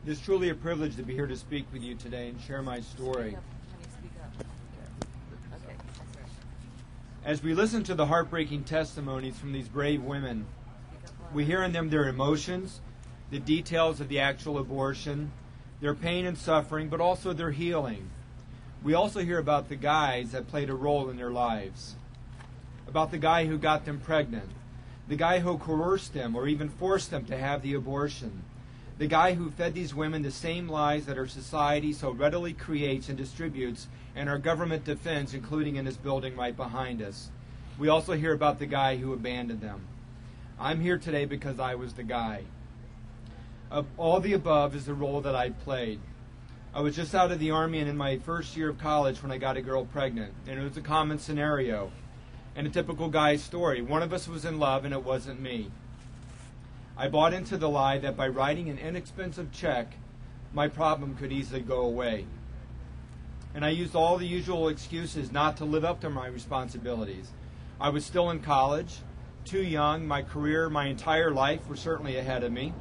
It is truly a privilege to be here to speak with you today and share my story. As we listen to the heartbreaking testimonies from these brave women, we hear in them their emotions, the details of the actual abortion, their pain and suffering, but also their healing. We also hear about the guys that played a role in their lives, about the guy who got them pregnant, the guy who coerced them or even forced them to have the abortion, the guy who fed these women the same lies that our society so readily creates and distributes and our government defends, including in this building right behind us. We also hear about the guy who abandoned them. I'm here today because I was the guy. Of all the above is the role that I played. I was just out of the Army and in my first year of college when I got a girl pregnant, and it was a common scenario and a typical guy's story. One of us was in love, and it wasn't me. I bought into the lie that by writing an inexpensive check, my problem could easily go away. And I used all the usual excuses not to live up to my responsibilities. I was still in college, too young, my career, my entire life were certainly ahead of me.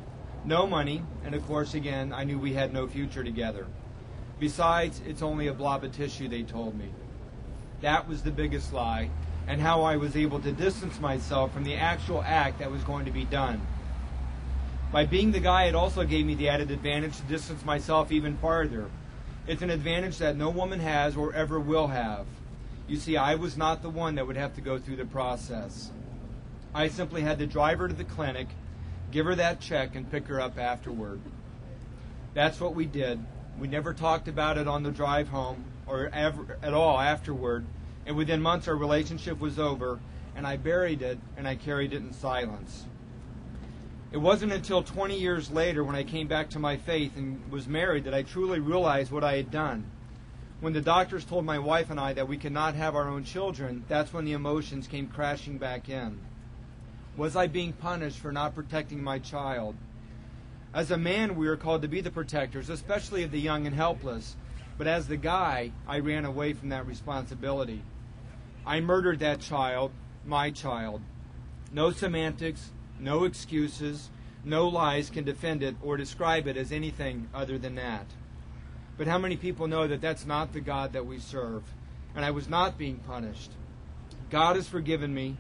No money, and of course, again, I knew we had no future together. Besides, it's only a blob of tissue, they told me. That was the biggest lie, and how I was able to distance myself from the actual act that was going to be done. By being the guy, it also gave me the added advantage to distance myself even farther. It's an advantage that no woman has or ever will have. You see, I was not the one that would have to go through the process. I simply had to drive her to the clinic, give her that check, and pick her up afterward. That's what we did. We never talked about it on the drive home or ever at all afterward, and within months our relationship was over, and I buried it and I carried it in silence. It wasn't until 20 years later when I came back to my faith and was married that I truly realized what I had done. When the doctors told my wife and I that we could not have our own children, that's when the emotions came crashing back in. Was I being punished for not protecting my child? As a man, we are called to be the protectors, especially of the young and helpless. But as the guy, I ran away from that responsibility. I murdered that child, my child. No semantics, no excuses, no lies can defend it or describe it as anything other than that. But how many people know that that's not the God that we serve? And I was not being punished. God has forgiven me.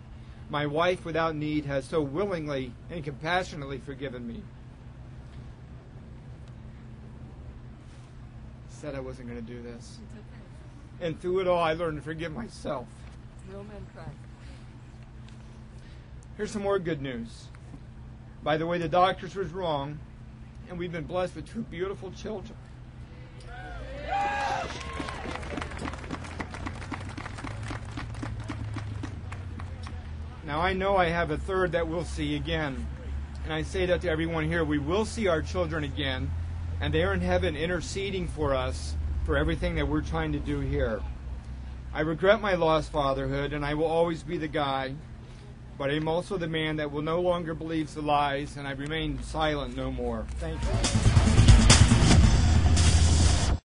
My wife, without need, has so willingly and compassionately forgiven me. Said I wasn't going to do this. It's okay. And through it all, I learned to forgive myself. Real men cry. Here's some more good news. By the way, the doctors was wrong, and we've been blessed with two beautiful children. Now, I know I have a third that we'll see again. And I say that to everyone here. We will see our children again, and they are in heaven interceding for us for everything that we're trying to do here. I regret my lost fatherhood, and I will always be the guy, but I'm also the man that will no longer believe the lies, and I remain silent no more. Thank you.